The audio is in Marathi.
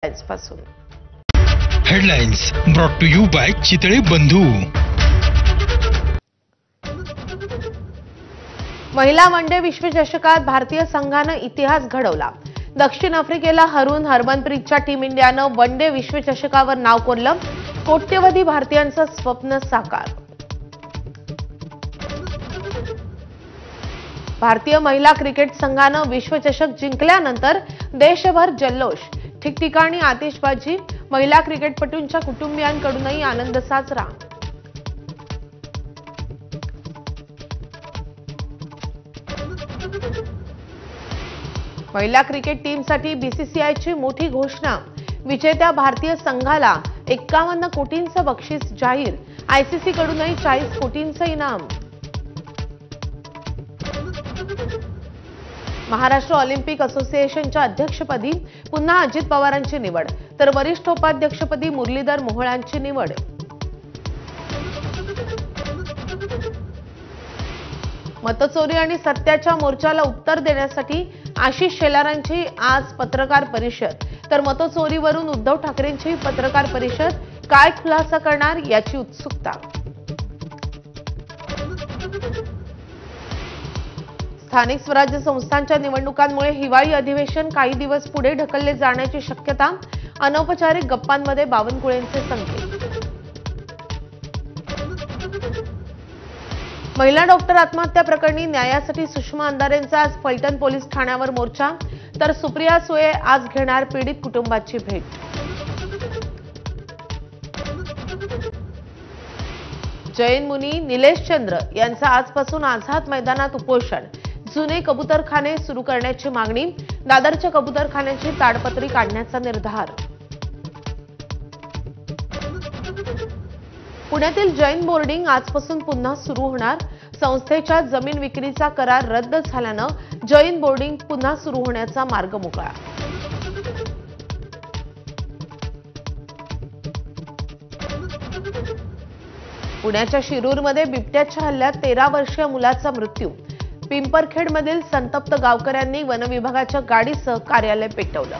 पासून headlines brought to you by Chitale Bandhu. महिला वनडे विश्वचषकात भारतीय संघाने इतिहास घडवला। दक्षिण आफ्रिकेला हरवून हरमनप्रीतच्या टीम इंडियानं वनडे विश्वचषकावर नाव कोरलं। कोट्यवधी भारतीयांचं स्वप्न साकार। भारतीय महिला क्रिकेट संघानं विश्वचषक जिंकल्यानंतर देशभर जल्लोष, ठिकठिकाणी आतिषबाजी, महिला क्रिकेटपटूंच्या कुटुंबियांकडूनही आनंद साजरा। महिला क्रिकेट टीमसाठी बीसीसीआयची मोठी घोषणा। विजेत्या भारतीय संघाला 51 कोटींचं बक्षीस जाहीर। आयसीसी कडूनही 40 कोटींचं इनाम। महाराष्ट्र ऑलिम्पिक असोसिएशनच्या अध्यक्षपदी पुन्हा अजित पवारांची निवड, तर वरिष्ठ उपाध्यक्षपदी मुरलीधर मोहोळांची निवड। मतचोरी आणि सत्याच्या मोर्चाला उत्तर देण्यासाठी आशिष शेलारांची आज पत्रकार परिषद, तर मतचोरीवरून उद्धव ठाकरेंची पत्रकार परिषद। काय खुलासा करणार याची उत्सुकता। स्थानिक स्वराज्य संस्थांच्या निवडणुकांमुळे हिवाळी अधिवेशन काही दिवस पुढे ढकलले जाण्याची शक्यता। अनौपचारिक गप्पांमध्ये बावनकुळेंचे संकेत। महिला डॉक्टर आत्महत्या प्रकरणी न्यायासाठी सुषमा अंधारेंचा आज फलटण पोलीस ठाण्यावर मोर्चा, तर सुप्रिया सुळे आज घेणार पीडित कुटुंबाची भेट। जैन मुनी निलेश चंद्र यांचा आजपासून आझाद मैदानात उपोषण। जुने कबूतरखाने सुरू करण्याची मागणी। दादरच्या कबूतरखान्याची ताडपत्री काढण्याचा निर्धार। पुण्यातील जैन बोर्डिंग आजपासून पुन्हा सुरू होणार। संस्थेच्या जमीन विक्रीचा करार रद्द झाल्यानं जैन बोर्डिंग पुन्हा सुरू होण्याचा मार्ग मोकळा। पुण्याच्या शिरूरमध्ये बिबट्याच्या हल्ल्यात 13 वर्षीय मुलाचा मृत्यू। पिंपरखेडमधील संतप्त गावकऱ्यांनी वनविभागाच्या गाडीसह कार्यालय पेटवलं।